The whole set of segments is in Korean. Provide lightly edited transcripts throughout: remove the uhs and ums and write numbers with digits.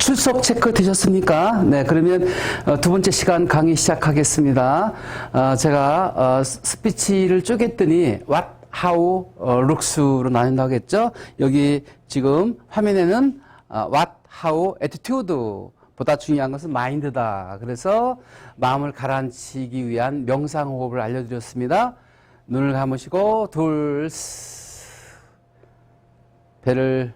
출석 체크 되셨습니까? 네, 그러면 두 번째 시간 강의 시작하겠습니다. 제가 스피치를 쪼갰더니 what, how, looks로 나눈다고 했죠? 여기 지금 화면에는 what, how, attitude 보다 중요한 것은 마인드다. 그래서 마음을 가라앉히기 위한 명상호흡을 알려드렸습니다. 눈을 감으시고 배를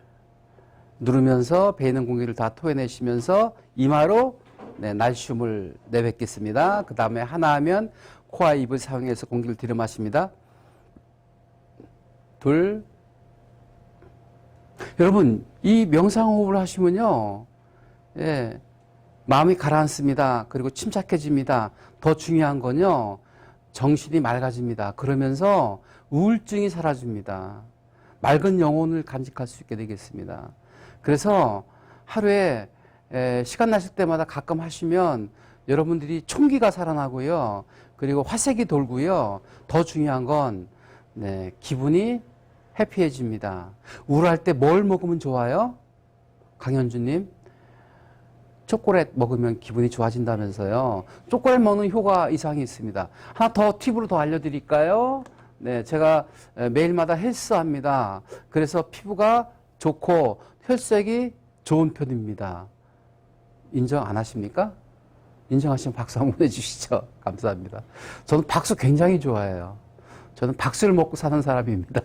누르면서 배에 있는 공기를 다 토해내시면서 이마로 날숨을 내뱉겠습니다. 그 다음에 하나 하면 코와 입을 사용해서 공기를 들이마십니다. 둘. 여러분, 이 명상호흡을 하시면요, 예, 마음이 가라앉습니다. 그리고 침착해집니다. 더 중요한 건요, 정신이 맑아집니다. 그러면서 우울증이 사라집니다. 맑은 영혼을 간직할 수 있게 되겠습니다. 그래서 하루에 시간 나실 때마다 가끔 하시면 여러분들이 총기가 살아나고요. 그리고 화색이 돌고요. 더 중요한 건 기분이 해피해집니다. 우울할 때 뭘 먹으면 좋아요? 강현주님, 초콜릿 먹으면 기분이 좋아진다면서요. 초콜릿 먹는 효과 이상이 있습니다. 하나 더 팁으로 더 알려드릴까요? 네, 제가 매일마다 헬스합니다. 그래서 피부가 좋고 혈색이 좋은 편입니다. 인정 안 하십니까? 인정하시면 박수 한번 해주시죠. 감사합니다. 저는 박수 굉장히 좋아해요. 저는 박수를 먹고 사는 사람입니다.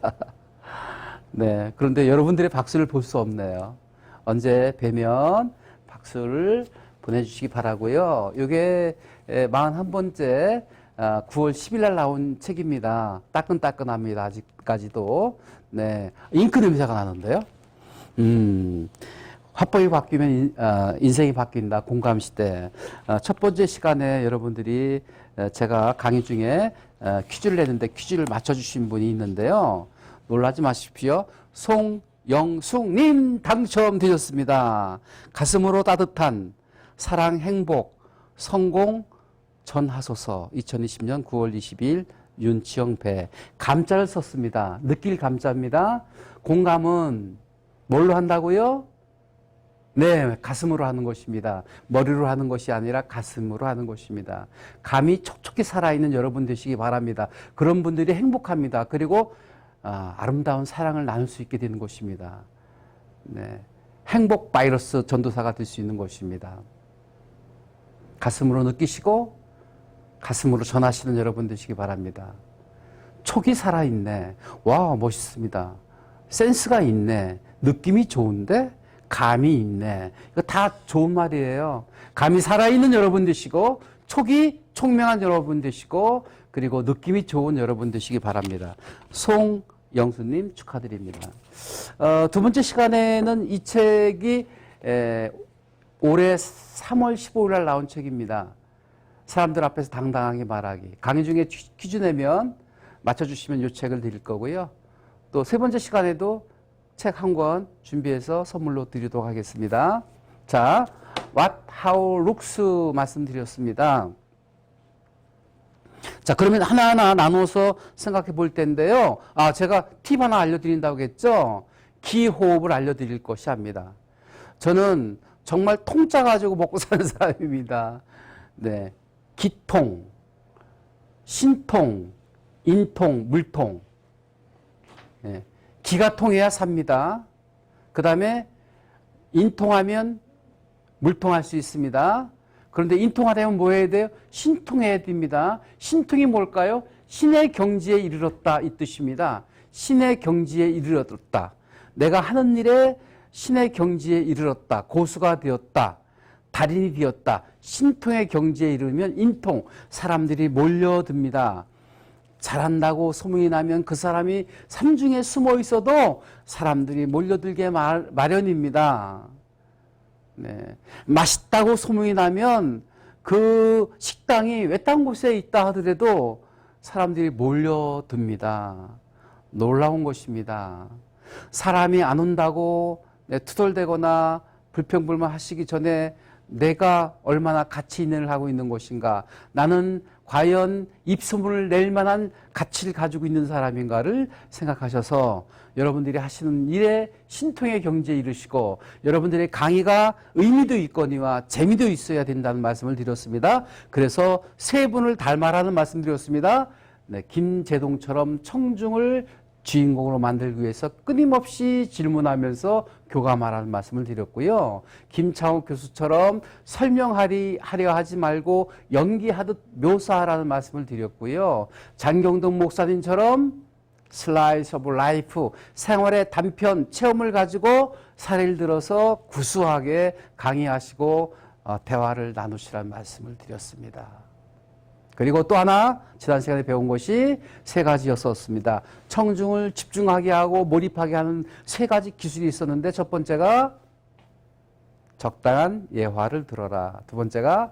네, 그런데 여러분들의 박수를 볼 수 없네요. 언제 뵈면 박수를 보내주시기 바라고요. 이게 41번째 9월 10일 날 나온 책입니다. 따끈따끈합니다. 아직까지도. 네, 잉크 냄새가 나는데요. 화법이 바뀌면 인생이 바뀐다. 공감시대. 첫 번째 시간에 여러분들이 제가 강의 중에 퀴즈를 냈는데 퀴즈를 맞춰주신 분이 있는데요. 놀라지 마십시오. 송영숙님 당첨되셨습니다. 가슴으로 따뜻한 사랑, 행복, 성공 전하소서. 2020년 9월 20일 윤치영 배. 감자를 썼습니다. 느낄 감자입니다. 공감은 뭘로 한다고요? 네, 가슴으로 하는 것입니다. 머리로 하는 것이 아니라 가슴으로 하는 것입니다. 감이 촉촉히 살아있는 여러분 되시기 바랍니다. 그런 분들이 행복합니다. 그리고 아름다운 사랑을 나눌 수 있게 되는 것입니다. 네, 행복 바이러스 전도사가 될 수 있는 것입니다. 가슴으로 느끼시고 가슴으로 전하시는 여러분 되시기 바랍니다. 촉이 살아있네. 와, 멋있습니다. 센스가 있네. 느낌이 좋은데 감이 있네. 이거 다 좋은 말이에요. 감이 살아있는 여러분 되시고 촉이 총명한 여러분 되시고 그리고 느낌이 좋은 여러분 되시기 바랍니다. 송영수님 축하드립니다. 두 번째 시간에는 이 책이 올해 3월 15일 날 나온 책입니다. 사람들 앞에서 당당하게 말하기. 강의 중에 퀴즈 내면 맞춰주시면 이 책을 드릴 거고요. 또 세 번째 시간에도 책 한 권 준비해서 선물로 드리도록 하겠습니다. 자, what, how, looks 말씀드렸습니다. 자, 그러면 하나하나 나눠서 생각해 볼 텐데요. 제가 팁 하나 알려드린다고 했죠? 기호흡을 알려드릴 것이 합니다. 저는 정말 통짜 가지고 먹고 사는 사람입니다. 네. 기통, 신통, 인통, 물통. 네. 기가 통해야 삽니다. 그 다음에 인통하면 물통할 수 있습니다. 그런데 인통하려면 뭐 해야 돼요? 신통해야 됩니다. 신통이 뭘까요? 신의 경지에 이르렀다 이 뜻입니다. 신의 경지에 이르렀다. 내가 하는 일에 신의 경지에 이르렀다. 고수가 되었다. 달인이 되었다. 신통의 경지에 이르면 인통, 사람들이 몰려듭니다. 잘한다고 소문이 나면 그 사람이 산중에 숨어 있어도 사람들이 몰려들게 마련입니다. 네. 맛있다고 소문이 나면 그 식당이 외딴 곳에 있다 하더라도 사람들이 몰려듭니다. 놀라운 것입니다. 사람이 안 온다고 투덜대거나 불평불만 하시기 전에 내가 얼마나 가치 있는 일을 하고 있는 것인가, 나는 과연 입소문을 낼 만한 가치를 가지고 있는 사람인가를 생각하셔서 여러분들이 하시는 일에 신통의 경지에 이르시고 여러분들의 강의가 의미도 있거니와 재미도 있어야 된다는 말씀을 드렸습니다. 그래서 세 분을 닮아라는 말씀 드렸습니다. 네, 김제동처럼 청중을 주인공으로 만들기 위해서 끊임없이 질문하면서 교감하라는 말씀을 드렸고요. 김창욱 교수처럼 설명하려 하지 말고 연기하듯 묘사하라는 말씀을 드렸고요. 장경동 목사님처럼 슬라이스 오브 라이프, 생활의 단편 체험을 가지고 사례를 들어서 구수하게 강의하시고 대화를 나누시라는 말씀을 드렸습니다. 그리고 또 하나 지난 시간에 배운 것이 세 가지였었습니다. 청중을 집중하게 하고 몰입하게 하는 세 가지 기술이 있었는데 첫 번째가 적당한 예화를 들어라. 두 번째가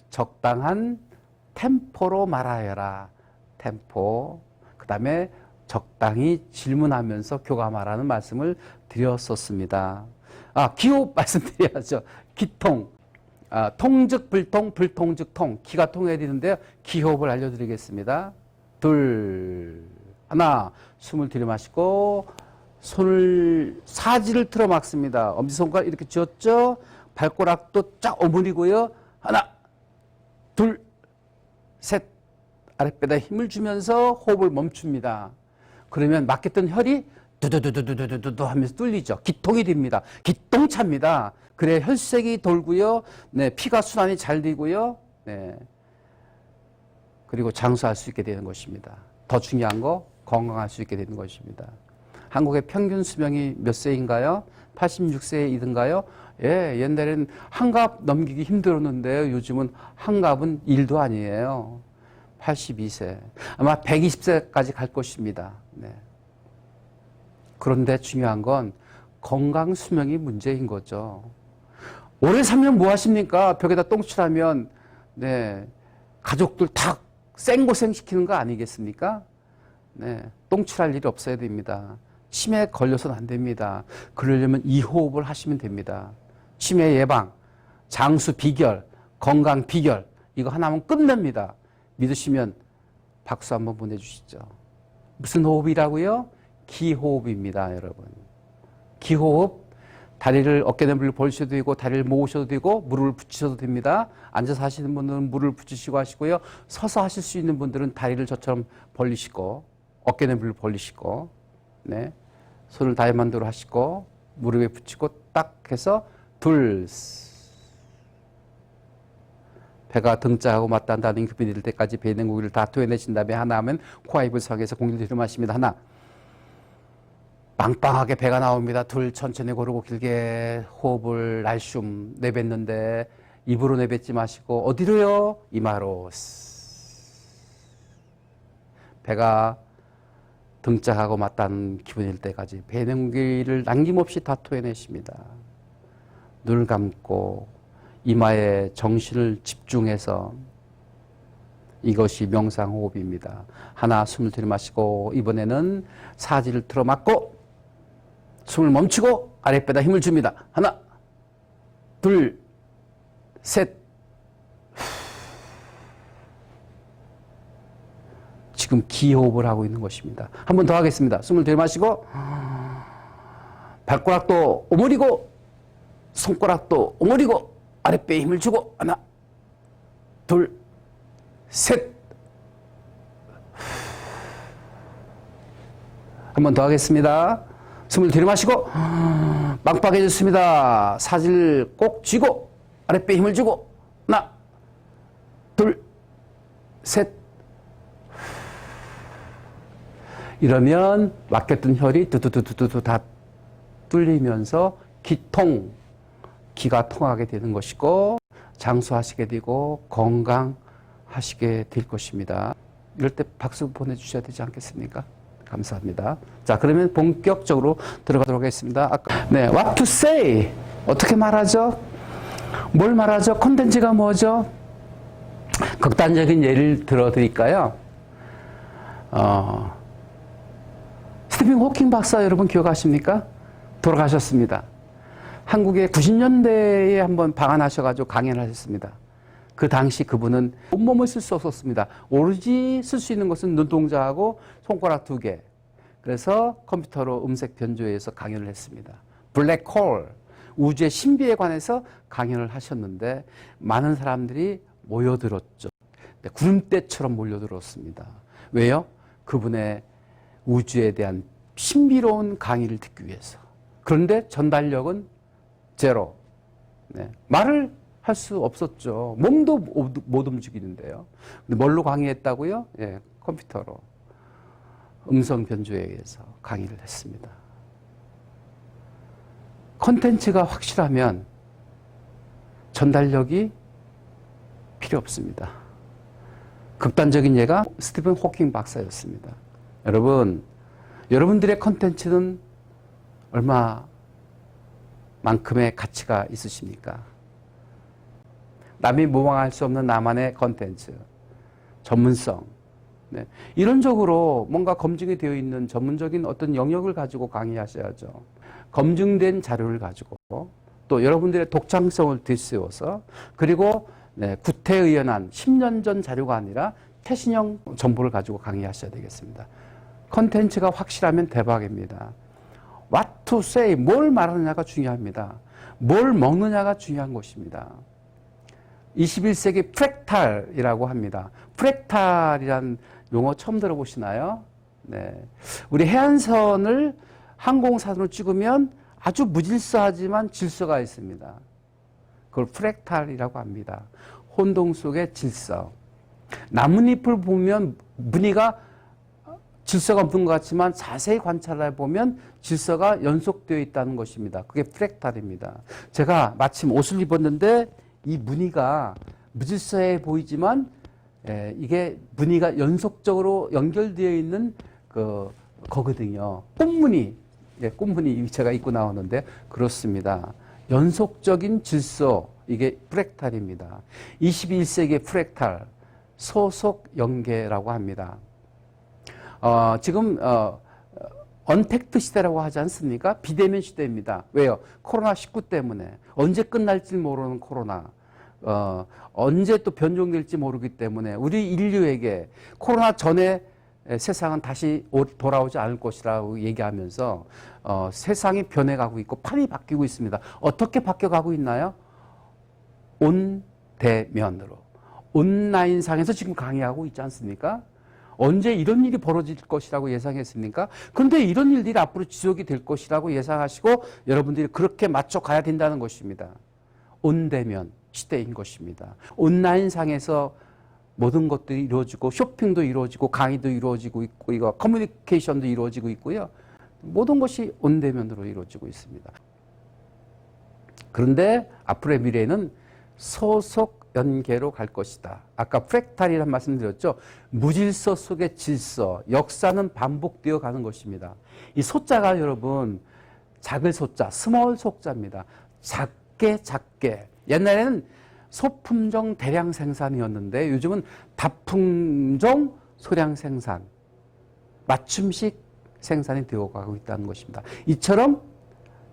적당한 템포로 말하여라. 템포. 그 다음에 적당히 질문하면서 교감하라는 말씀을 드렸었습니다. 기호 말씀드려야죠. 기통. 통즉 불통, 불통즉 통. 기가 통해야 되는데요. 기호흡을 알려드리겠습니다. 둘, 하나. 숨을 들이마시고 손을 사지를 틀어 막습니다. 엄지손가락 이렇게 쥐었죠. 발가락도 쫙 오므리고요. 하나, 둘, 셋. 아랫배에 힘을 주면서 호흡을 멈춥니다. 그러면 막혔던 혈이 두두두두두두두 하면서 뚫리죠. 기통이 됩니다. 기통차입니다. 그래 혈색이 돌고요. 네, 피가 순환이 잘 되고요. 네. 그리고 장수할 수 있게 되는 것입니다. 더 중요한 거 건강할 수 있게 되는 것입니다. 한국의 평균 수명이 몇 세인가요? 86세이든가요? 예, 옛날에는 한갑 넘기기 힘들었는데요. 요즘은 한갑은 일도 아니에요. 82세. 아마 120세까지 갈 것입니다. 네. 그런데 중요한 건 건강 수명이 문제인 거죠. 오래 살면 뭐 하십니까? 벽에다 똥칠하면 네, 가족들 다 생고생 시키는 거 아니겠습니까? 네, 똥칠할 일이 없어야 됩니다. 치매에 걸려서는 안 됩니다. 그러려면 이 호흡을 하시면 됩니다. 치매 예방, 장수 비결, 건강 비결 이거 하나면 끝납니다. 믿으시면 박수 한번 보내주시죠. 무슨 호흡이라고요? 기호흡입니다, 여러분. 기호흡, 다리를 어깨 너비를 벌리셔도 되고 다리를 모으셔도 되고 무릎을 붙이셔도 됩니다. 앉아서 하시는 분들은 무릎을 붙이시고 하시고요. 서서 하실 수 있는 분들은 다리를 저처럼 벌리시고 어깨 너비를 벌리시고 네. 손을 다이아몬드로 하시고 무릎에 붙이고 딱 해서 둘 배가 등짝하고 맞닿는다는 급이 될 때까지 배에 있는 고기를 다 토해내신 다음에 하나 하면 코와 입을 상해서 공기를 들이마십니다. 하나. 빵빵하게 배가 나옵니다. 둘, 천천히 고르고 길게 호흡을 날숨 내뱉는데 입으로 내뱉지 마시고 어디로요? 이마로. 배가 등짝하고 맞닿는 기분일 때까지 배에 있는 고기를 남김없이 다 토해내십니다. 눈을 감고 이마에 정신을 집중해서 이것이 명상호흡입니다. 하나 숨을 들이마시고 이번에는 사지를 틀어막고 숨을 멈추고 아랫배다 힘을 줍니다. 하나, 둘, 셋. 지금 기호흡을 하고 있는 것입니다. 한 번 더 하겠습니다. 숨을 들이마시고 발가락도 오므리고 손가락도 오므리고 아랫배에 힘을 주고 하나, 둘, 셋. 한 번 더 하겠습니다. 숨을 들이마시고 빵빵해졌습니다. 사지를 꼭 쥐고 아랫배에 힘을 주고 하나, 둘, 셋. 이러면 막혔던 혈이 두두두두두 다 뚫리면서 기가 통하게 되는 것이고 장수하시게 되고 건강하시게 될 것입니다. 이럴 때 박수 보내주셔야 되지 않겠습니까? 감사합니다. 자, 그러면 본격적으로 들어가도록 하겠습니다. 네, what to say. 어떻게 말하죠? 뭘 말하죠? 콘텐츠가 뭐죠? 극단적인 예를 들어드릴까요? 스티븐 호킹 박사 여러분 기억하십니까? 돌아가셨습니다. 한국에 90년대에 한번 방한하셔가지고 강연을 하셨습니다. 그 당시 그분은 온몸을 쓸 수 없었습니다. 오로지 쓸 수 있는 것은 눈동자하고 손가락 2개. 그래서 컴퓨터로 음색 변조해서 강연을 했습니다. 블랙홀, 우주의 신비에 관해서 강연을 하셨는데 많은 사람들이 모여들었죠. 구름대처럼 몰려들었습니다. 왜요? 그분의 우주에 대한 신비로운 강의를 듣기 위해서. 그런데 전달력은 제로. 네. 말을 할 수 없었죠. 몸도 못 움직이는데요. 근데 뭘로 강의했다고요? 예, 컴퓨터로. 음성 변조에 의해서 강의를 했습니다. 콘텐츠가 확실하면 전달력이 필요 없습니다. 극단적인 예가 스티븐 호킹 박사였습니다. 여러분들의 콘텐츠는 얼마만큼의 가치가 있으십니까? 남이 모방할 수 없는 나만의 콘텐츠, 전문성. 네. 이론적으로 뭔가 검증이 되어 있는 전문적인 어떤 영역을 가지고 강의하셔야죠. 검증된 자료를 가지고 또 여러분들의 독창성을 들세워서 그리고 구태의연한 10년 전 자료가 아니라 최신형 정보를 가지고 강의하셔야 되겠습니다. 컨텐츠가 확실하면 대박입니다. What to say, 뭘 말하느냐가 중요합니다. 뭘 먹느냐가 중요한 것입니다. 21세기 프랙탈이라고 합니다. 프랙탈이란 용어 처음 들어보시나요? 네. 우리 해안선을 항공사진으로 찍으면 아주 무질서하지만 질서가 있습니다. 그걸 프랙탈이라고 합니다. 혼동 속의 질서. 나뭇잎을 보면 무늬가 질서가 없는 것 같지만 자세히 관찰해 보면 질서가 연속되어 있다는 것입니다. 그게 프랙탈입니다. 제가 마침 옷을 입었는데 이 무늬가 무질서해 보이지만 이게 무늬가 연속적으로 연결되어 있는 거거든요. 꽃무늬, 꽃무늬 제가 입고 나오는데 그렇습니다. 연속적인 질서, 이게 프랙탈입니다. 21세기의 프랙탈, 소속 연계라고 합니다. 지금 언택트 시대라고 하지 않습니까? 비대면 시대입니다. 왜요? 코로나19 때문에. 언제 끝날지 모르는 코로나. 언제 또 변종될지 모르기 때문에 우리 인류에게 코로나 전에 세상은 다시 돌아오지 않을 것이라고 얘기하면서 세상이 변해가고 있고 판이 바뀌고 있습니다. 어떻게 바뀌어가고 있나요? 온대면으로. 온라인상에서 지금 강의하고 있지 않습니까? 언제 이런 일이 벌어질 것이라고 예상했습니까? 그런데 이런 일들이 앞으로 지속이 될 것이라고 예상하시고 여러분들이 그렇게 맞춰 가야 된다는 것입니다. 온대면 시대인 것입니다. 온라인상에서 모든 것들이 이루어지고 쇼핑도 이루어지고 강의도 이루어지고 있고 이거 커뮤니케이션도 이루어지고 있고요. 모든 것이 온대면으로 이루어지고 있습니다. 그런데 앞으로의 미래에는 소속 연계로 갈 것이다. 아까 프랙탈이라는 말씀드렸죠. 무질서 속의 질서, 역사는 반복되어 가는 것입니다. 이 소자가 여러분 작을 소자, 스몰 소자입니다. 작게. 옛날에는 소품종 대량 생산이었는데 요즘은 다품종 소량 생산, 맞춤식 생산이 되어가고 있다는 것입니다. 이처럼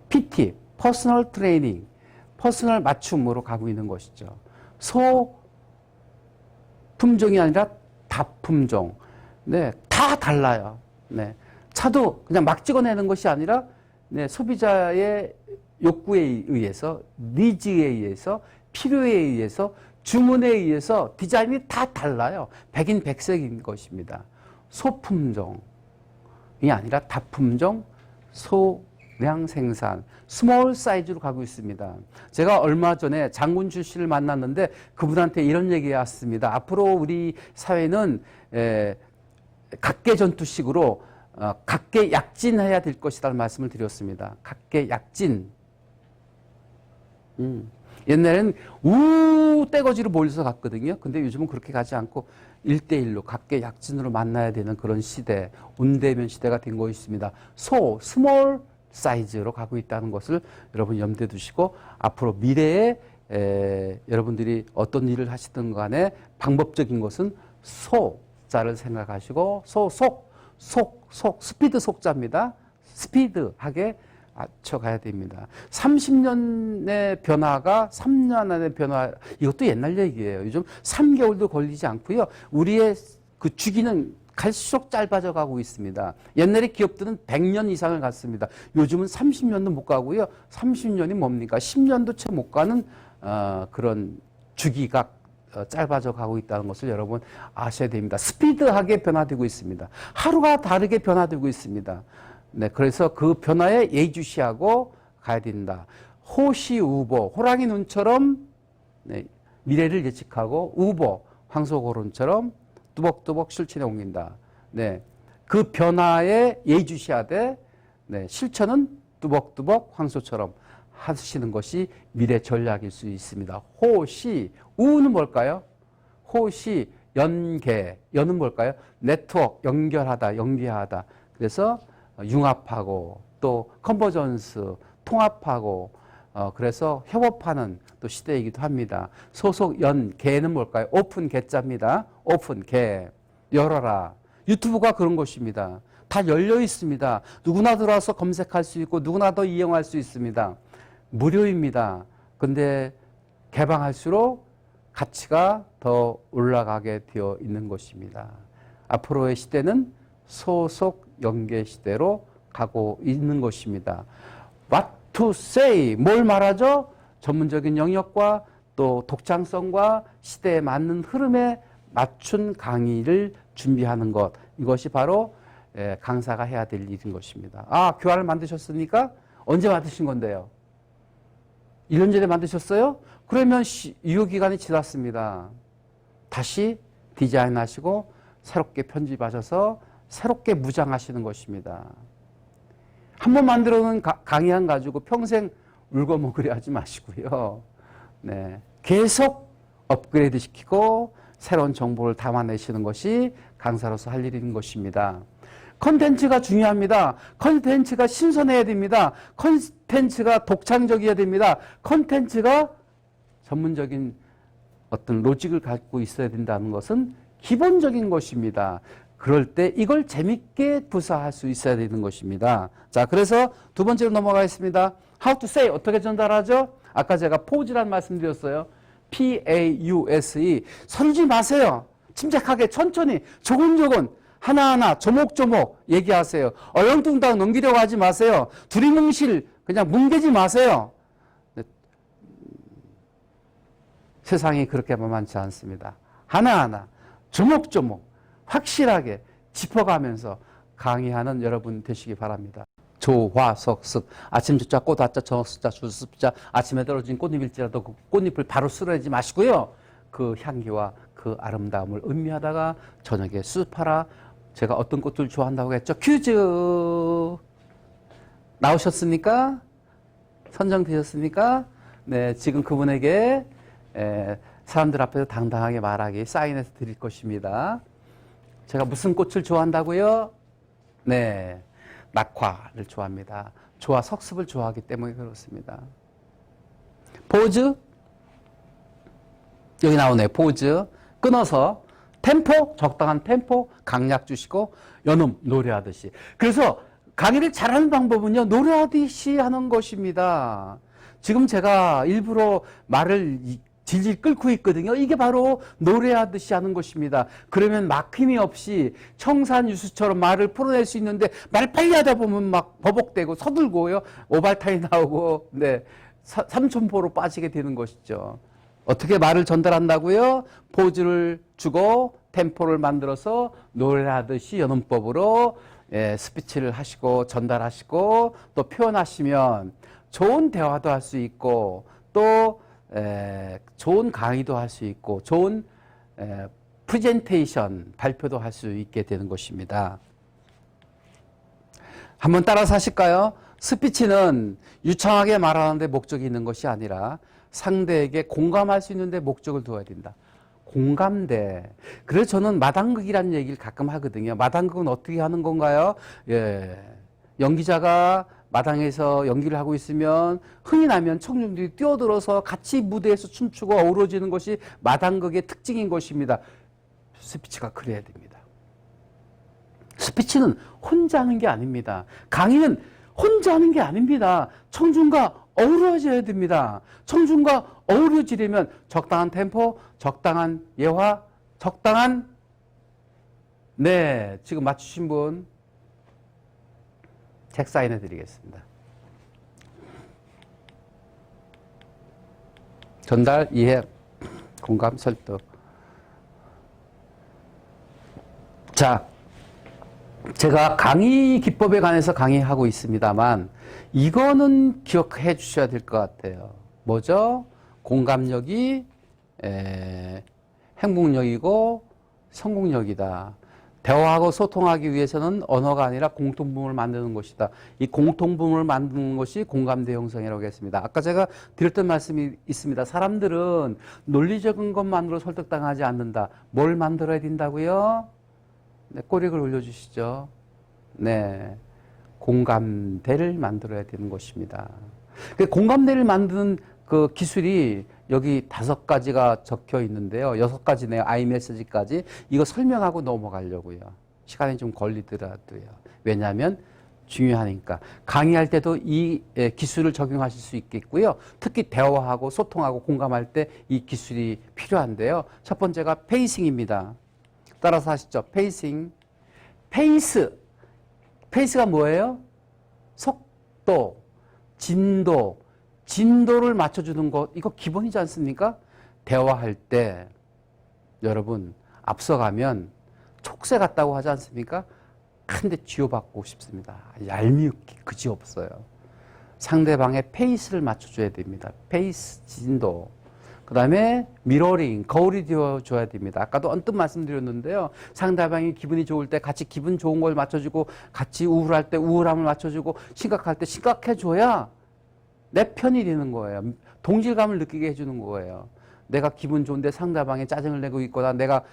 PT, 퍼스널 트레이닝, 퍼스널 맞춤으로 가고 있는 것이죠. 소품종이 아니라 다품종. 네, 다 달라요. 네, 차도 그냥 막 찍어내는 것이 아니라 소비자의 욕구에 의해서, 니즈에 의해서, 필요에 의해서, 주문에 의해서 디자인이 다 달라요. 백인 백색인 것입니다. 소품종이 아니라 다품종, 소량 생산, 스몰 사이즈로 가고 있습니다. 제가 얼마 전에 장군주 씨를 만났는데 그분한테 이런 얘기가 왔습니다. 앞으로 우리 사회는 각계 전투식으로 각계 약진해야 될 것이라는 말씀을 드렸습니다. 각계 약진. 옛날에는 떼거지로 몰려서 갔거든요. 근데 요즘은 그렇게 가지 않고 1대1로 각계 약진으로 만나야 되는 그런 시대, 온대면 시대가 된 것입니다. 스몰 사이즈로 가고 있다는 것을 여러분 염두에 두시고 앞으로 미래에 여러분들이 어떤 일을 하시든 간에 방법적인 것은 소자를 생각하시고 스피드 속자입니다. 스피드하게 맞춰가야 됩니다. 30년의 변화가 3년 안의 변화, 이것도 옛날 얘기예요. 요즘 3개월도 걸리지 않고요. 우리의 그 주기는 갈수록 짧아져 가고 있습니다. 옛날에 기업들은 100년 이상을 갔습니다. 요즘은 30년도 못 가고요. 30년이 뭡니까? 10년도 채 못 가는 그런 주기가 짧아져 가고 있다는 것을 여러분 아셔야 됩니다. 스피드하게 변화되고 있습니다. 하루가 다르게 변화되고 있습니다. 네, 그래서 그 변화에 예의주시하고 가야 된다. 호시우보, 호랑이 눈처럼 네, 미래를 예측하고 우보, 황소고론처럼 뚜벅뚜벅 실천에 옮긴다. 네, 그 변화에 예의주시하되 네, 실천은 뚜벅뚜벅 황소처럼 하시는 것이 미래 전략일 수 있습니다. 호시, 우는 뭘까요? 호시, 연계, 연은 뭘까요? 네트워크, 연결하다, 연계하다. 그래서 융합하고 또 컨버전스, 통합하고 그래서 협업하는 또 시대이기도 합니다. 소속, 연, 개는 뭘까요? 오픈, 개자입니다. 오픈, 개, 열어라. 유튜브가 그런 것입니다. 다 열려 있습니다. 누구나 들어와서 검색할 수 있고 누구나 더 이용할 수 있습니다. 무료입니다. 근데 개방할수록 가치가 더 올라가게 되어 있는 것입니다. 앞으로의 시대는 소속 연계 시대로 가고 있는 것입니다. What to say? 뭘 말하죠? 전문적인 영역과 또 독창성과 시대에 맞는 흐름에 맞춘 강의를 준비하는 것. 이것이 바로 강사가 해야 될 일인 것입니다. 아, 교환을 만드셨으니까 언제 만드신 건데요? 1년 전에 만드셨어요? 그러면 유효기간이 지났습니다. 다시 디자인하시고 새롭게 편집하셔서 새롭게 무장하시는 것입니다. 한번 만들어 놓은 강의안 가지고 평생 울고 먹으려 하지 마시고요. 네, 계속 업그레이드 시키고 새로운 정보를 담아내시는 것이 강사로서 할 일인 것입니다. 컨텐츠가 중요합니다. 컨텐츠가 신선해야 됩니다. 컨텐츠가 독창적이어야 됩니다. 컨텐츠가 전문적인 어떤 로직을 갖고 있어야 된다는 것은 기본적인 것입니다. 그럴 때 이걸 재밌게 구사할 수 있어야 되는 것입니다. 자, 그래서 두 번째로 넘어가겠습니다. How to say, 어떻게 전달하죠? 아까 제가 포즈란 말씀드렸어요. P-A-U-S-E. 서두르지 마세요. 침착하게 천천히 조곤조곤 하나하나 조목조목 얘기하세요. 얼렁뚱땅 넘기려고 하지 마세요. 두리뭉실 그냥 뭉개지 마세요. 세상이 그렇게 만만치 않습니다. 하나하나 조목조목 확실하게 짚어가면서 강의하는 여러분 되시기 바랍니다. 조화석습, 아침 조자 꽃아자 저녁자 주습자, 아침에 떨어진 꽃잎일지라도 그 꽃잎을 바로 쓸어내지 마시고요. 그 향기와 그 아름다움을 음미하다가 저녁에 수습하라. 제가 어떤 꽃을 좋아한다고 했죠? 퀴즈! 나오셨습니까? 선정되셨습니까? 네, 지금 그분에게 사람들 앞에서 당당하게 말하기 사인해서 드릴 것입니다. 제가 무슨 꽃을 좋아한다고요? 네, 낙화를 좋아합니다. 조화 석습을 좋아하기 때문에 그렇습니다. 포즈? 여기 나오네요. 포즈. 끊어서 템포, 적당한 템포, 강약 주시고 연음, 노래하듯이. 그래서 강의를 잘하는 방법은요, 노래하듯이 하는 것입니다. 지금 제가 일부러 말을 질질 끓고 있거든요. 이게 바로 노래하듯이 하는 것입니다. 그러면 막힘이 없이 청산유수처럼 말을 풀어낼 수 있는데 말 빨리 하다 보면 막 버벅대고 서둘고요. 오발탄이 나오고 네, 삼천포로 빠지게 되는 것이죠. 어떻게 말을 전달한다고요? 포즈를 주고 템포를 만들어서 노래하듯이 연음법으로 스피치를 하시고 전달하시고 또 표현하시면 좋은 대화도 할 수 있고 또 좋은 강의도 할 수 있고 좋은 프레젠테이션 발표도 할 수 있게 되는 것입니다. 한번 따라서 하실까요? 스피치는 유창하게 말하는데 목적이 있는 것이 아니라 상대에게 공감할 수 있는데 목적을 두어야 된다. 공감대. 그래서 저는 마당극이라는 얘기를 가끔 하거든요. 마당극은 어떻게 하는 건가요? 연기자가 마당에서 연기를 하고 있으면 흥이 나면 청중들이 뛰어들어서 같이 무대에서 춤추고 어우러지는 것이 마당극의 특징인 것입니다. 스피치가 그래야 됩니다. 스피치는 혼자 하는 게 아닙니다. 강의는 혼자 하는 게 아닙니다. 청중과 어우러져야 됩니다. 청중과 어우러지려면 적당한 템포, 적당한 예화, 적당한 네, 지금 맞추신 분 책 사인해 드리겠습니다. 전달, 이해, 공감, 설득. 자, 제가 강의 기법에 관해서 강의하고 있습니다만 이거는 기억해 주셔야 될 것 같아요. 뭐죠? 공감력이 행복력이고 성공력이다. 대화하고 소통하기 위해서는 언어가 아니라 공통분을 만드는 것이다. 이 공통분을 만드는 것이 공감대 형성이라고 했습니다. 아까 제가 드렸던 말씀이 있습니다. 사람들은 논리적인 것만으로 설득당하지 않는다. 뭘 만들어야 된다고요? 네, 꼬리를 올려주시죠. 네, 공감대를 만들어야 되는 것입니다. 공감대를 만드는 그 기술이 여기 5가지가 적혀 있는데요. 6가지네요. 아이메시지까지. 이거 설명하고 넘어가려고요. 시간이 좀 걸리더라도요. 왜냐하면 중요하니까. 강의할 때도 이 기술을 적용하실 수 있겠고요. 특히 대화하고 소통하고 공감할 때 이 기술이 필요한데요. 첫 번째가 페이싱입니다. 따라서 하시죠. 페이싱. 페이스. 페이스가 뭐예요? 속도, 진도. 진도를 맞춰주는 것, 이거 기본이지 않습니까? 대화할 때 여러분 앞서가면 촉새 같다고 하지 않습니까? 한 대 쥐어받고 싶습니다. 얄미우기 그지없어요. 상대방의 페이스를 맞춰줘야 됩니다. 페이스, 진도. 그 다음에 미러링, 거울이 되어줘야 됩니다. 아까도 언뜻 말씀드렸는데요. 상대방이 기분이 좋을 때 같이 기분 좋은 걸 맞춰주고 같이 우울할 때 우울함을 맞춰주고 심각할 때 심각해줘야 내 편이 되는 거예요. 동질감을 느끼게 해주는 거예요. 내가 기분 좋은데 상대방이 짜증을 내고 있거나 내가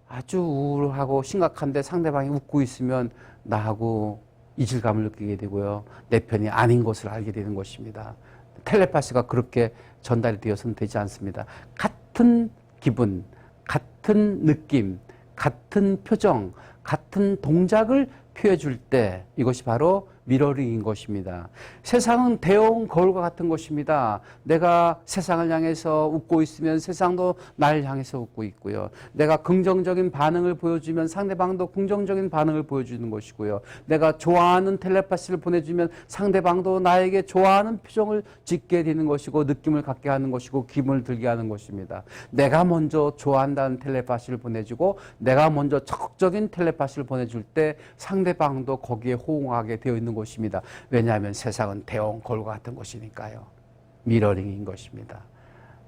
아주 우울하고 심각한데 상대방이 웃고 있으면 나하고 이질감을 느끼게 되고요. 내 편이 아닌 것을 알게 되는 것입니다. 텔레파시가 그렇게 전달이 되어서는 되지 않습니다. 같은 기분, 같은 느낌, 같은 표정, 같은 동작을 표해 줄 때 이것이 바로 미러링인 것입니다. 세상은 대형 거울과 같은 것입니다. 내가 세상을 향해서 웃고 있으면 세상도 나를 향해서 웃고 있고요. 내가 긍정적인 반응을 보여주면 상대방도 긍정적인 반응을 보여주는 것이고요. 내가 좋아하는 텔레파시를 보내주면 상대방도 나에게 좋아하는 표정을 짓게 되는 것이고 느낌을 갖게 하는 것이고 기분을 들게 하는 것입니다. 내가 먼저 좋아한다는 텔레파시를 보내주고 내가 먼저 적극적인 텔레파시를 보내줄 때 상대방도 거기에 호응하게 되어 있는 것입니다. 왜냐하면 세상은 대형 거울과 같은 것이니까요. 미러링인 것입니다.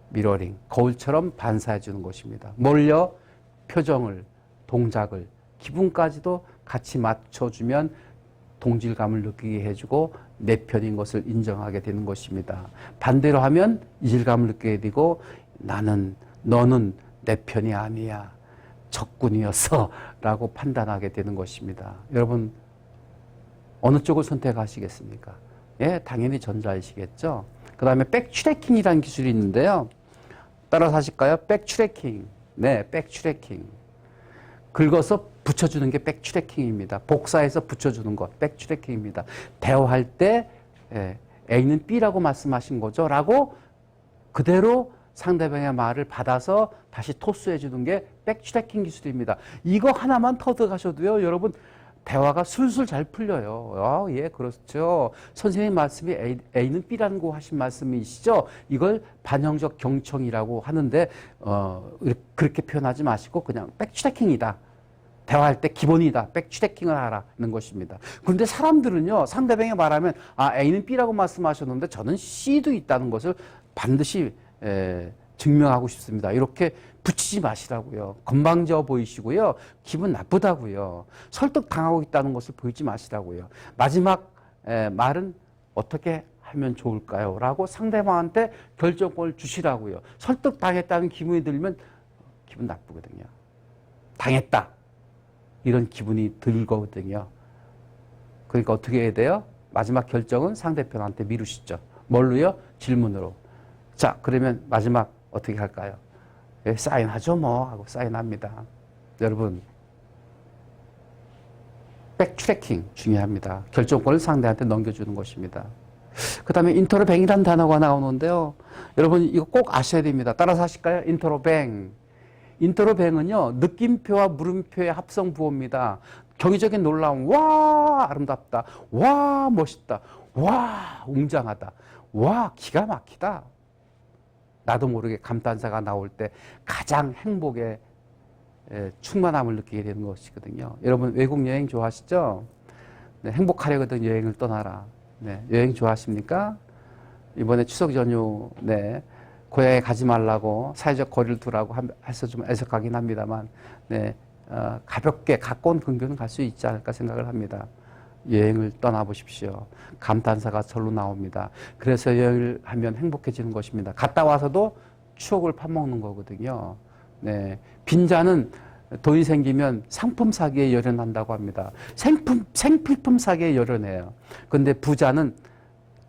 미러링, 거울처럼 반사해 주는 것입니다. 뭘요? 표정을, 동작을, 기분까지도 같이 맞춰주면 동질감을 느끼게 해주고 내 편인 것을 인정하게 되는 것입니다. 반대로 하면 이질감을 느끼게 되고 너는 내 편이 아니야. 적군이었어 라고 판단하게 되는 것입니다. 여러분 어느 쪽을 선택하시겠습니까? 예, 당연히 전자이시겠죠. 그 다음에 백트래킹이라는 기술이 있는데요. 따라서 하실까요? 백트래킹. 네, 백트래킹. 긁어서 붙여주는 게 백트래킹입니다. 복사해서 붙여주는 것, 백트래킹입니다. 대화할 때 A는 B라고 말씀하신 거죠? 라고 그대로 상대방의 말을 받아서 다시 토스해 주는 게 백트래킹 기술입니다. 이거 하나만 터득하셔도요, 여러분 대화가 술술 잘 풀려요. 예, 그렇죠. 선생님 말씀이 A는 B라는 거 하신 말씀이시죠? 이걸 반영적 경청이라고 하는데 그렇게 표현하지 마시고 그냥 백트래킹이다. 대화할 때 기본이다. 백트래킹을 하라는 것입니다. 그런데 사람들은요, 상대방이 말하면 A는 B라고 말씀하셨는데 저는 C도 있다는 것을 반드시 증명하고 싶습니다. 이렇게 붙이지 마시라고요. 건방져 보이시고요. 기분 나쁘다고요. 설득당하고 있다는 것을 보이지 마시라고요. 마지막 말은 어떻게 하면 좋을까요? 라고 상대방한테 결정권을 주시라고요. 설득당했다는 기분이 들면 기분 나쁘거든요. 당했다. 이런 기분이 들거든요. 그러니까 어떻게 해야 돼요? 마지막 결정은 상대편한테 미루시죠. 뭘로요? 질문으로. 자, 그러면 마지막 어떻게 할까요? 사인하죠 뭐 하고 사인합니다. 여러분 백트래킹 중요합니다. 결정권을 상대한테 넘겨주는 것입니다. 그 다음에 인터로뱅이라는 단어가 나오는데요. 여러분 이거 꼭 아셔야 됩니다. 따라서 하실까요? 인터로뱅. 인터로뱅은요, 느낌표와 물음표의 합성 부호입니다. 경이적인 놀라움, 와, 아름답다. 와, 멋있다. 와, 웅장하다. 와, 기가 막히다. 나도 모르게 감탄사가 나올 때 가장 행복의 충만함을 느끼게 되는 것이거든요. 여러분 외국 여행 좋아하시죠? 네, 행복하려거든 여행을 떠나라. 네, 여행 좋아하십니까? 이번에 추석 연휴, 네, 고향에 가지 말라고 사회적 거리를 두라고 해서 좀 애석하긴 합니다만, 네, 가볍게 가까운 근교는 갈 수 있지 않을까 생각을 합니다. 여행을 떠나보십시오. 감탄사가 절로 나옵니다. 그래서 여행을 하면 행복해지는 것입니다. 갔다 와서도 추억을 파먹는 거거든요. 네, 빈자는 돈이 생기면 상품 사기에 열연한다고 합니다. 생필품 사기에 열연해요. 근데 부자는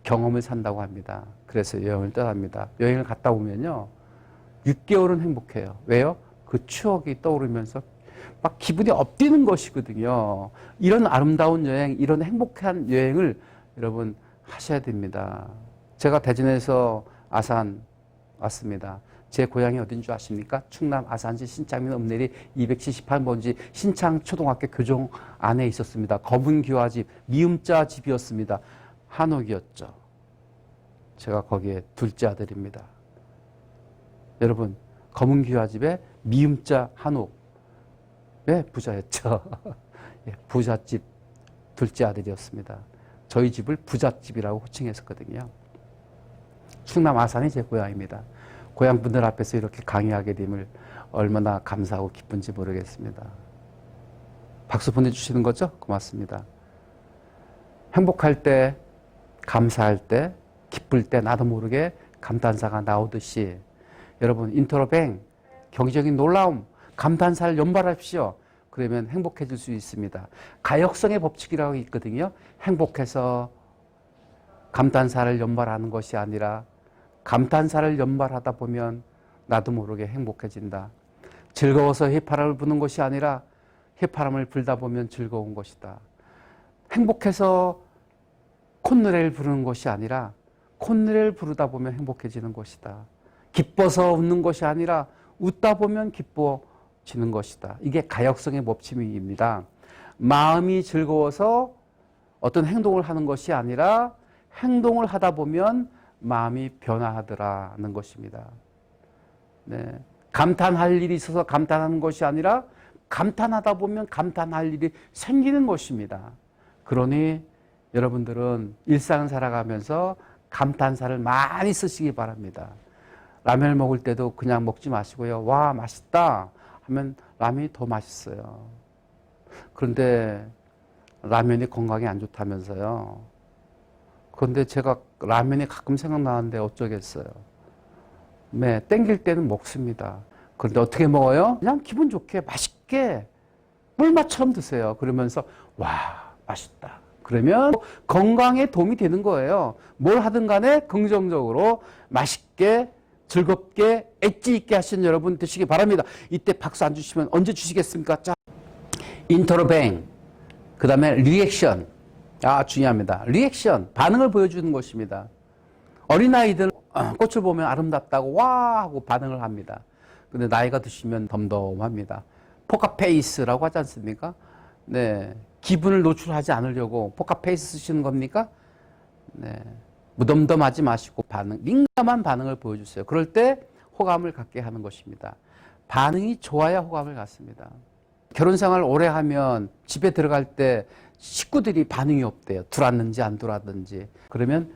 경험을 산다고 합니다. 그래서 여행을 떠납니다. 여행을 갔다 오면요, 6개월은 행복해요. 왜요? 그 추억이 떠오르면서 막 기분이 업뛰는 것이거든요. 이런 아름다운 여행, 이런 행복한 여행을 여러분 하셔야 됩니다. 제가 대전에서 아산 왔습니다. 제 고향이 어딘 줄 아십니까? 충남 아산시 신창면 읍내리 278번지 신창초등학교 교정 안에 있었습니다. 검은 기와집, 미음자 집이었습니다. 한옥이었죠. 제가 거기에 둘째 아들입니다. 여러분, 검은 기와집에 미음자 한옥. 왜? 부자였죠. 예, 부잣집 둘째 아들이었습니다. 저희 집을 부잣집이라고 호칭했었거든요. 충남 아산이 제 고향입니다. 고향 분들 앞에서 이렇게 강의하게 됨을 얼마나 감사하고 기쁜지 모르겠습니다. 박수 보내주시는 거죠? 고맙습니다. 행복할 때, 감사할 때, 기쁠 때 나도 모르게 감탄사가 나오듯이 여러분 인터로뱅, 경이적인 놀라움, 감탄사를 연발하십시오. 그러면 행복해질 수 있습니다. 가역성의 법칙이라고 있거든요. 행복해서 감탄사를 연발하는 것이 아니라 감탄사를 연발하다 보면 나도 모르게 행복해진다. 즐거워서 휘파람을 부는 것이 아니라 휘파람을 불다 보면 즐거운 것이다. 행복해서 콧노래를 부르는 것이 아니라 콧노래를 부르다 보면 행복해지는 것이다. 기뻐서 웃는 것이 아니라 웃다 보면 기뻐지는 것이다. 이게 가역성의 법칙입니다. 마음이 즐거워서 어떤 행동을 하는 것이 아니라 행동을 하다 보면 마음이 변화하더라는 것입니다. 네. 감탄할 일이 있어서 감탄하는 것이 아니라 감탄하다 보면 감탄할 일이 생기는 것입니다. 그러니 여러분들은 일상을 살아가면서 감탄사를 많이 쓰시기 바랍니다. 라면을 먹을 때도 그냥 먹지 마시고요. 와, 맛있다 하면 라면이 더 맛있어요. 그런데 라면이 건강에 안 좋다면서요. 그런데 제가 라면이 가끔 생각나는데 어쩌겠어요. 네, 땡길 때는 먹습니다. 그런데 어떻게 먹어요? 그냥 기분 좋게 맛있게 꿀맛처럼 드세요. 그러면서 와, 맛있다. 그러면 건강에 도움이 되는 거예요. 뭘 하든 간에 긍정적으로 맛있게 즐겁게 엣지 있게 하시는 여러분 되시기 바랍니다. 이때 박수 안 주시면 언제 주시겠습니까? 자, 인터로뱅, 그 다음에 리액션. 중요합니다. 리액션, 반응을 보여주는 것입니다. 어린아이들 꽃을 보면 아름답다고 와 하고 반응을 합니다. 근데 나이가 드시면 덤덤합니다. 포카페이스라고 하지 않습니까? 네, 기분을 노출하지 않으려고 포카페이스 쓰시는 겁니까? 네, 무덤덤하지 마시고 민감한 반응을 보여주세요. 그럴 때 호감을 갖게 하는 것입니다. 반응이 좋아야 호감을 갖습니다. 결혼생활 오래 하면 집에 들어갈 때 식구들이 반응이 없대요. 들어왔는지 안 들어왔는지. 그러면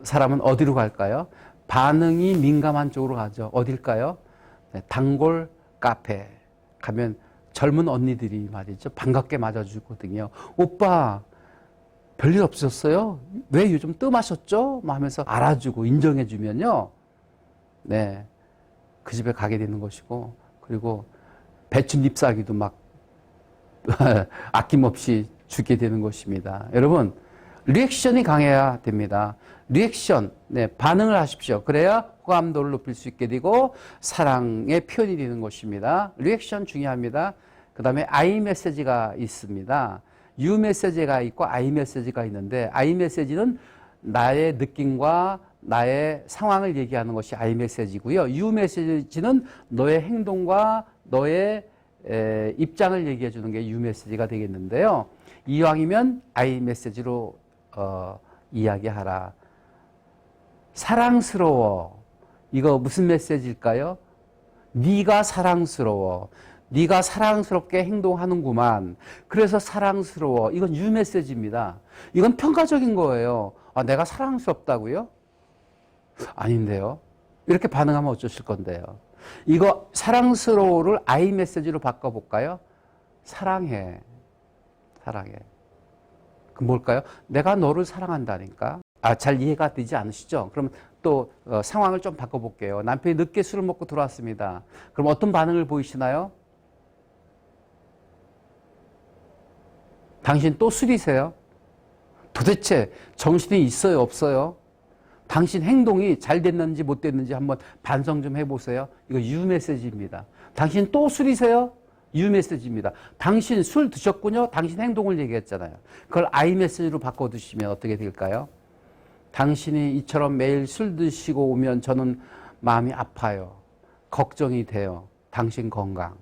사람은 어디로 갈까요? 반응이 민감한 쪽으로 가죠. 어딜까요? 네, 단골 카페 가면 젊은 언니들이 말이죠. 반갑게 맞아주거든요. 오빠 별일 없으셨어요? 왜 요즘 뜸하셨죠? 하면서 알아주고 인정해주면요. 네, 그 집에 가게 되는 것이고, 그리고 배추 잎사귀도 막 아낌없이 주게 되는 것입니다. 여러분, 리액션이 강해야 됩니다. 리액션, 네, 반응을 하십시오. 그래야 호감도를 높일 수 있게 되고 사랑의 표현이 되는 것입니다. 리액션 중요합니다. 그 다음에 I 메시지가 있습니다. U 메시지가 있고 I 메시지가 있는데 I 메시지는 나의 느낌과 나의 상황을 얘기하는 것이 I 메시지고요. U 메시지는 너의 행동과 너의 입장을 얘기해 주는 게 U 메시지가 되겠는데요. 이왕이면 I 메시지로 이야기하라. 사랑스러워. 이거 무슨 메시지일까요? 네가 사랑스러워. 네가 사랑스럽게 행동하는구만. 그래서 사랑스러워. 이건 U 메시지입니다. 이건 평가적인 거예요. 아, 내가 사랑스럽다고요? 아닌데요. 이렇게 반응하면 어쩌실 건데요. 이거 사랑스러워를 I 메시지로 바꿔볼까요? 사랑해. 사랑해. 그 뭘까요? 내가 너를 사랑한다니까. 아, 잘 이해가 되지 않으시죠? 그럼 또 상황을 좀 바꿔볼게요. 남편이 늦게 술을 먹고 들어왔습니다. 그럼 어떤 반응을 보이시나요? 당신 또 술이세요? 도대체 정신이 있어요, 없어요? 당신 행동이 잘 됐는지 못 됐는지 한번 반성 좀 해보세요. 이거 U 메시지입니다. 당신 또 술이세요? U 메시지입니다. 당신 술 드셨군요? 당신 행동을 얘기했잖아요. 그걸 I 메시지로 바꿔두시면 어떻게 될까요? 당신이 이처럼 매일 술 드시고 오면 저는 마음이 아파요. 걱정이 돼요. 당신 건강.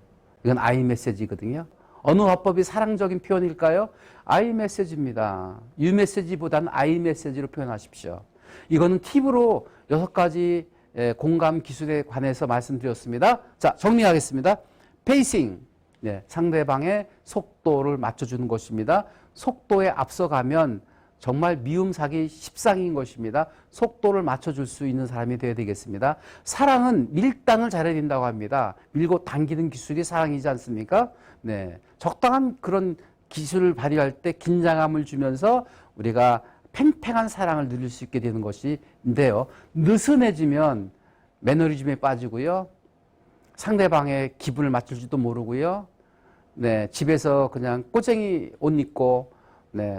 이건 I 메시지거든요. 어느 화법이 사랑적인 표현일까요? I 메시지입니다. U 메시지보다는 I 메시지로 표현하십시오. 이거는 팁으로 6가지 공감 기술에 관해서 말씀드렸습니다. 자, 정리하겠습니다. 페이싱, 상대방의 속도를 맞춰주는 것입니다. 속도에 앞서가면 정말 미움 사기 십상인 것입니다. 속도를 맞춰줄 수 있는 사람이 되어야 되겠습니다. 사랑은 밀당을 잘해야 된다고 합니다. 밀고 당기는 기술이 사랑이지 않습니까? 네, 적당한 그런 기술을 발휘할 때 긴장감을 주면서 우리가 팽팽한 사랑을 누릴 수 있게 되는 것인데요. 느슨해지면 매너리즘에 빠지고요. 상대방의 기분을 맞출지도 모르고요. 네, 집에서 그냥 꼬쟁이 옷 입고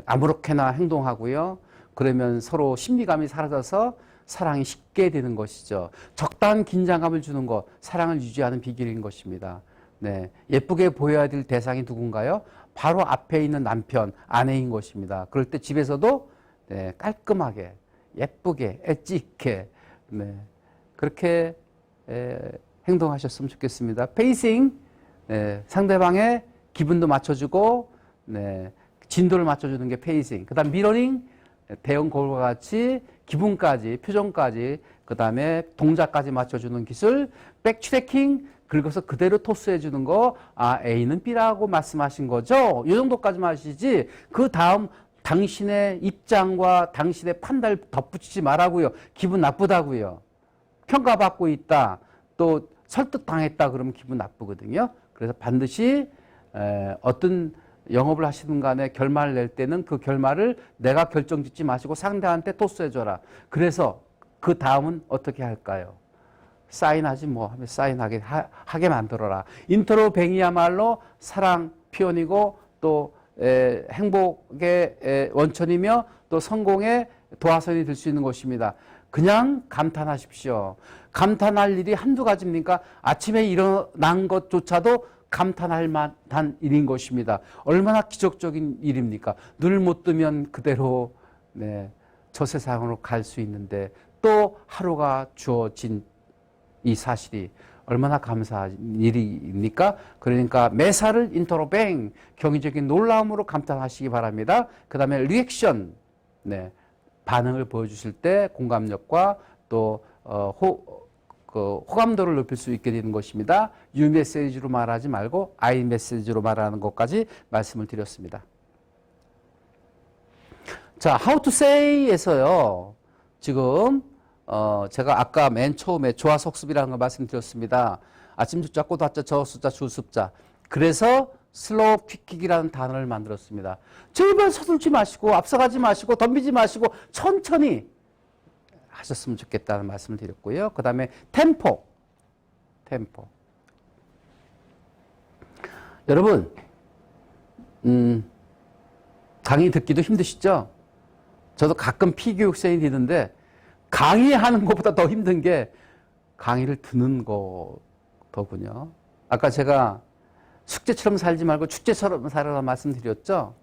아무렇게나 행동하고요. 그러면 서로 신비감이 사라져서 사랑이 쉽게 되는 것이죠. 적당한 긴장감을 주는 것, 사랑을 유지하는 비결인 것입니다. 네, 예쁘게 보여야 될 대상이 누군가요? 바로 앞에 있는 남편, 아내인 것입니다. 그럴 때 집에서도 깔끔하게, 예쁘게, 엣지 있게 그렇게 행동하셨으면 좋겠습니다. 페이싱, 상대방의 기분도 맞춰주고 진도를 맞춰주는 게 페이싱. 그 다음 미러링, 대형 거울과 같이 기분까지, 표정까지, 그 다음에 동작까지 맞춰주는 기술. 백트래킹, 긁어서 그대로 토스해주는 거. 아, A는 B라고 말씀하신 거죠? 이 정도까지만 하시지. 그 다음 당신의 입장과 당신의 판단을 덧붙이지 말라고요. 기분 나쁘다고요. 평가받고 있다. 또 설득당했다 그러면 기분 나쁘거든요. 그래서 반드시 어떤 영업을 하시든 간에 결말을 낼 때는 그 결말을 내가 결정짓지 마시고 상대한테 토스해줘라. 그래서 그 다음은 어떻게 할까요? 사인하지 뭐 하면 사인하게 하게 만들어라. 인트로 뱅이야말로 사랑 표현이고 또 행복의 원천이며 또 성공의 도화선이 될 수 있는 것입니다. 그냥 감탄하십시오. 감탄할 일이 한두 가지입니까? 아침에 일어난 것조차도 감탄할 만한 일인 것입니다. 얼마나 기적적인 일입니까? 눈을 못 뜨면 그대로 저 세상으로 갈 수 있는데 또 하루가 주어진 이 사실이 얼마나 감사한 일입니까? 그러니까 매사를 인터로뱅 경이적인 놀라움으로 감탄하시기 바랍니다. 그 다음에 리액션, 반응을 보여주실 때 공감력과 또 호감도를 높일 수 있게 되는 것입니다. U 메시지로 말하지 말고 I 메시지로 말하는 것까지 말씀을 드렸습니다. 자, How to say에서요. 지금 제가 아까 맨 처음에 조화석습이라는 걸 말씀드렸습니다. 아침 숫자, 꼬다자, 저숫자, 주습자. 그래서 슬로우 퀵킥이라는 단어를 만들었습니다. 제발 서둘지 마시고 앞서가지 마시고 덤비지 마시고 천천히 하셨으면 좋겠다는 말씀을 드렸고요. 그 다음에 템포. 여러분, 강의 듣기도 힘드시죠? 저도 가끔 피교육생이 되는데 강의하는 것보다 더 힘든 게 강의를 듣는 거더군요. 아까 제가 숙제처럼 살지 말고 축제처럼 살아라 말씀드렸죠.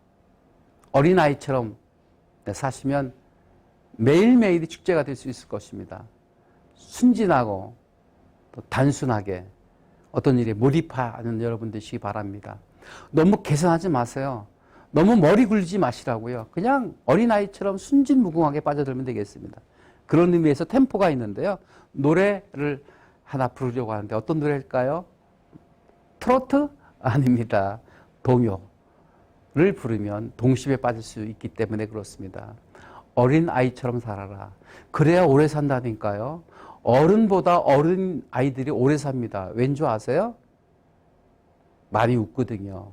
어린아이처럼 사시면 매일매일이 축제가 될 수 있을 것입니다. 순진하고 또 단순하게 어떤 일에 몰입하는 여러분 되시기 바랍니다. 너무 계산하지 마세요. 너무 머리 굴리지 마시라고요. 그냥 어린아이처럼 순진무궁하게 빠져들면 되겠습니다. 그런 의미에서 템포가 있는데요. 노래를 하나 부르려고 하는데 어떤 노래일까요? 트로트? 아닙니다. 동요를 부르면 동심에 빠질 수 있기 때문에 그렇습니다. 어린아이처럼 살아라. 그래야 오래 산다니까요. 어른보다 어린 아이들이 오래 삽니다. 왠지 아세요? 많이 웃거든요.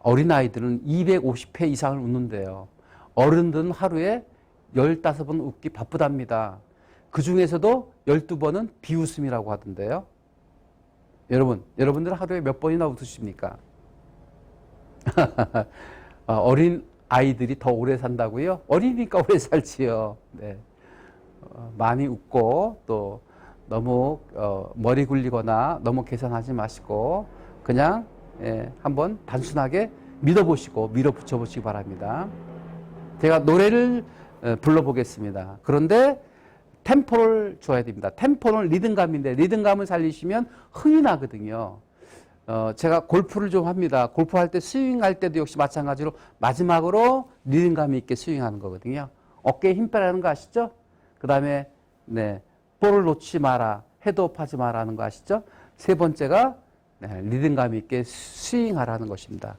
어린아이들은 250회 이상을 웃는데요. 어른들은 하루에 15번 웃기 바쁘답니다. 그 중에서도 12번은 비웃음이라고 하던데요. 여러분들은 하루에 몇 번이나 웃으십니까? 어린 아이들이 더 오래 산다고요? 어리니까 오래 살지요. 네. 많이 웃고 또 너무 머리 굴리거나 너무 계산하지 마시고 그냥 한번 단순하게 믿어보시고 밀어붙여 보시기 바랍니다. 제가 노래를 불러보겠습니다. 그런데 템포를 줘야 됩니다. 템포는 리듬감인데 리듬감을 살리시면 흥이 나거든요. 제가 골프를 좀 합니다. 골프할 때 스윙할 때도 역시 마찬가지로 마지막으로 리듬감 있게 스윙하는 거거든요. 어깨에 힘 빼라는 거 아시죠? 그 다음에 볼을 놓지 마라, 헤드업하지 마라는 거 아시죠? 세 번째가 리듬감 있게 스윙하라는 것입니다.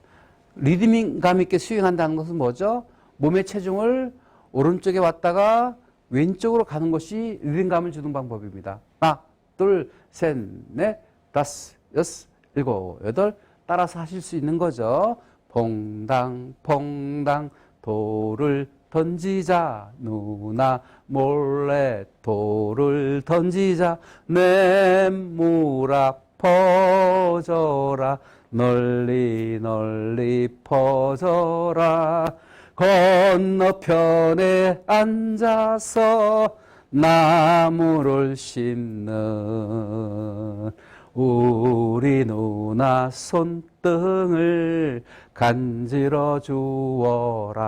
리듬감 있게 스윙한다는 것은 뭐죠? 몸의 체중을 오른쪽에 왔다가 왼쪽으로 가는 것이 리듬감을 주는 방법입니다. 하나, 둘, 셋, 넷, 다섯, 여섯, 일곱, 여덟 따라서 하실 수 있는 거죠. 퐁당 퐁당 돌을 던지자 누나 몰래 돌을 던지자 냇물아 퍼져라 널리 널리 퍼져라 건너편에 앉아서 나무를 심는 우리 누나 손등을 간지러 주어라.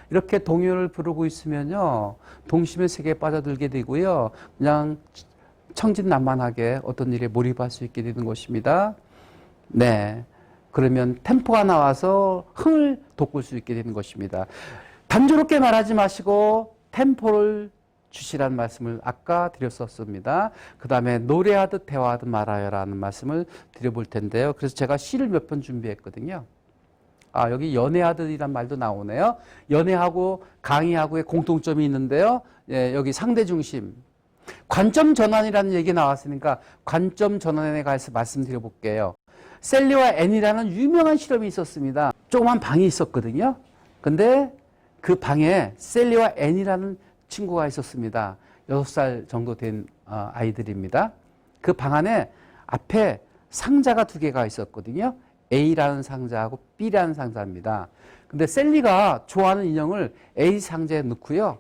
이렇게 동요를 부르고 있으면요, 동심의 세계에 빠져들게 되고요, 그냥 청진난만하게 어떤 일에 몰입할 수 있게 되는 것입니다. 네. 그러면 템포가 나와서 흥을 돋굴 수 있게 되는 것입니다. 단조롭게 말하지 마시고 템포를 주시라는 말씀을 아까 드렸었습니다. 그 다음에 노래하듯 대화하듯 말하여라는 말씀을 드려볼 텐데요. 그래서 제가 시를 몇 번 준비했거든요. 여기 연애하듯이란 말도 나오네요. 연애하고 강의하고의 공통점이 있는데요. 여기 상대중심. 관점 전환이라는 얘기 나왔으니까 관점 전환에 관해서 말씀드려볼게요. 셀리와 앤이라는 유명한 실험이 있었습니다. 조그만 방이 있었거든요. 근데 그 방에 셀리와 앤이라는 친구가 있었습니다. 6살 정도 된 아이들입니다. 그 방 안에 앞에 상자가 2개가 있었거든요. A라는 상자하고 B라는 상자입니다. 근데 셀리가 좋아하는 인형을 A 상자에 넣고요.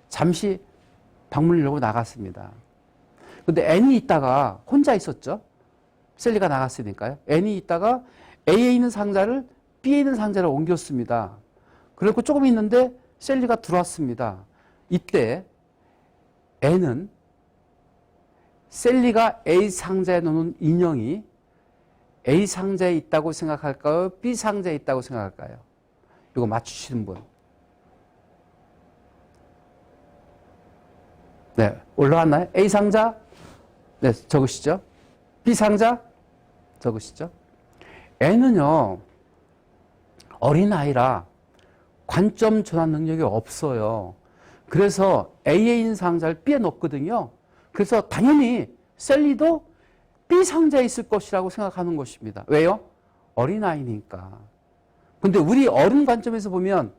잠시 방문을 열고 나갔습니다. 근데 앤이 있다가 혼자 있었죠. 셀리가 나갔으니까요. 앤이 있다가 A에 있는 상자를 B에 있는 상자로 옮겼습니다. 그리고 조금 있는데 셀리가 들어왔습니다. 이때 앤은 셀리가 A 상자에 넣는 인형이 A 상자에 있다고 생각할까요? B 상자에 있다고 생각할까요? 이거 맞추시는 분. 네, 올라왔나요? A 상자? 네, 적으시죠. B 상자? 적으시죠. N은요, 어린아이라 관점 전환 능력이 없어요. 그래서 A에 있는 상자를 B에 넣거든요. 그래서 당연히 셀리도 B 상자에 있을 것이라고 생각하는 것입니다. 왜요? 어린아이니까. 근데 우리 어른 관점에서 보면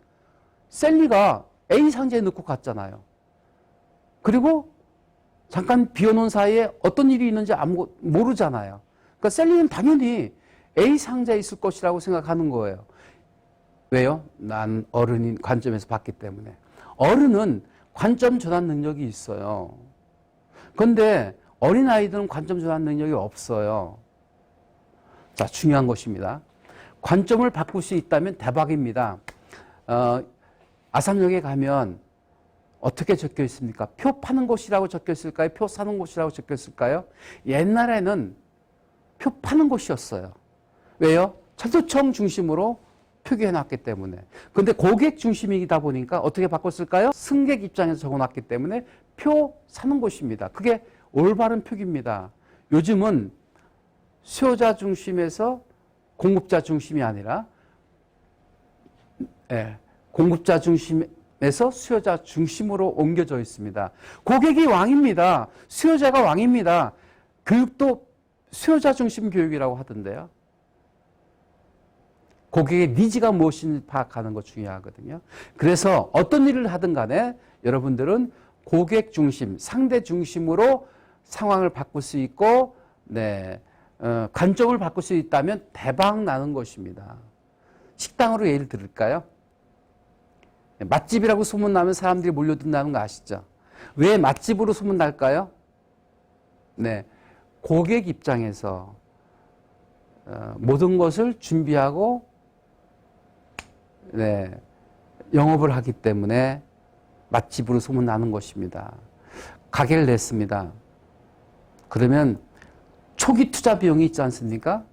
셀리가 A 상자에 넣고 갔잖아요. 그리고 잠깐 비워놓은 사이에 어떤 일이 있는지 아무것도 모르잖아요. 그러니까 셀리는 당연히 A 상자에 있을 것이라고 생각하는 거예요. 왜요? 난 어른인 관점에서 봤기 때문에. 어른은 관점 전환 능력이 있어요. 그런데 어린아이들은 관점 전환 능력이 없어요. 자, 중요한 것입니다. 관점을 바꿀 수 있다면 대박입니다. 아산역에 가면 어떻게 적혀 있습니까? 표 파는 곳이라고 적혀 있을까요? 표 사는 곳이라고 적혀 있을까요? 옛날에는 표 파는 곳이었어요. 왜요? 철도청 중심으로 표기해 놨기 때문에. 근데 고객 중심이다 보니까 어떻게 바꿨을까요? 승객 입장에서 적어 놨기 때문에 표 사는 곳입니다. 그게 올바른 표기입니다. 요즘은 수요자 중심에서 공급자 중심이 아니라 공급자 중심에서 수요자 중심으로 옮겨져 있습니다. 고객이 왕입니다. 수요자가 왕입니다. 교육도 수요자 중심 교육이라고 하던데요. 고객의 니즈가 무엇인지 파악하는 거 중요하거든요. 그래서 어떤 일을 하든 간에 여러분들은 고객 중심, 상대 중심으로 상황을 바꿀 수 있고, 관점을 바꿀 수 있다면 대박 나는 것입니다. 식당으로 예를 들을까요? 맛집이라고 소문나면 사람들이 몰려든다는 거 아시죠? 왜 맛집으로 소문날까요? 고객 입장에서 모든 것을 준비하고 영업을 하기 때문에 맛집으로 소문나는 것입니다. 가게를 냈습니다. 그러면 초기 투자 비용이 있지 않습니까?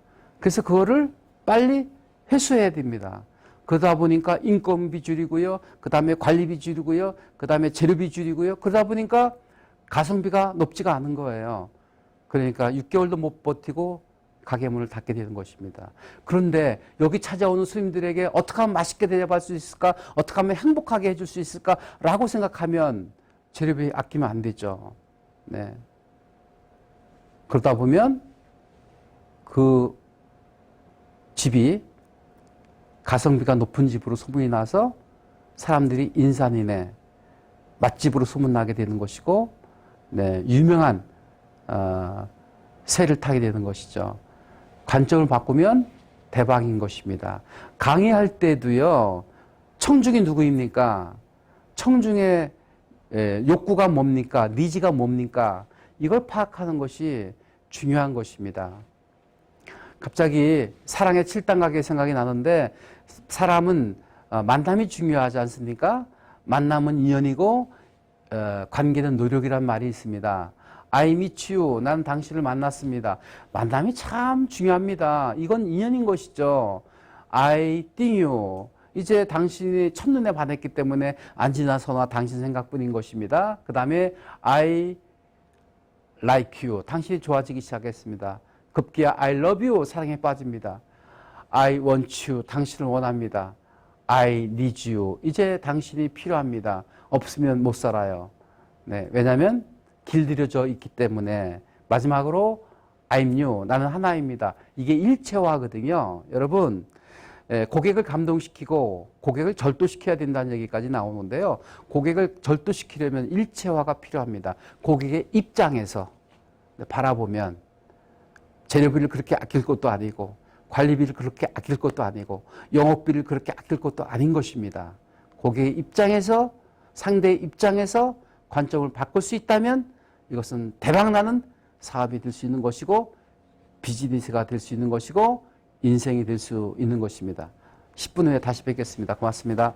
그래서 그거를 빨리 회수해야 됩니다. 그러다 보니까 인건비 줄이고요. 그 다음에 관리비 줄이고요. 그 다음에 재료비 줄이고요. 그러다 보니까 가성비가 높지가 않은 거예요. 그러니까 6개월도 못 버티고 가게 문을 닫게 되는 것입니다. 그런데 여기 찾아오는 손님들에게 어떻게 하면 맛있게 대접할 수 있을까? 어떻게 하면 행복하게 해줄 수 있을까? 라고 생각하면 재료비 아끼면 안 되죠. 그러다 보면 그 집이 가성비가 높은 집으로 소문이 나서 사람들이 인산인해 맛집으로 소문나게 되는 것이고, 유명한 새를 타게 되는 것이죠. 관점을 바꾸면 대박인 것입니다. 강의할 때도요, 청중이 누구입니까? 청중의 욕구가 뭡니까? 니즈가 뭡니까? 이걸 파악하는 것이 중요한 것입니다. 갑자기 사랑의 7단 가게 생각이 나는데, 사람은 만남이 중요하지 않습니까? 만남은 인연이고 관계는 노력이란 말이 있습니다. I meet you. 난 당신을 만났습니다. 만남이 참 중요합니다. 이건 인연인 것이죠. I think you. 이제 당신이 첫눈에 반했기 때문에 안 지나서나 당신 생각뿐인 것입니다. 그 다음에 I like you. 당신이 좋아지기 시작했습니다. 급기야 I love you. 사랑에 빠집니다. I want you. 당신을 원합니다. I need you. 이제 당신이 필요합니다. 없으면 못 살아요. 왜냐하면 길들여져 있기 때문에. 마지막으로 I'm you. 나는 하나입니다. 이게 일체화거든요. 여러분, 고객을 감동시키고 고객을 절도시켜야 된다는 얘기까지 나오는데요. 고객을 절도시키려면 일체화가 필요합니다. 고객의 입장에서 바라보면 재료비를 그렇게 아낄 것도 아니고 관리비를 그렇게 아낄 것도 아니고 영업비를 그렇게 아낄 것도 아닌 것입니다. 고객의 입장에서, 상대의 입장에서 관점을 바꿀 수 있다면 이것은 대박나는 사업이 될 수 있는 것이고 비즈니스가 될 수 있는 것이고 인생이 될 수 있는 것입니다. 10분 후에 다시 뵙겠습니다. 고맙습니다.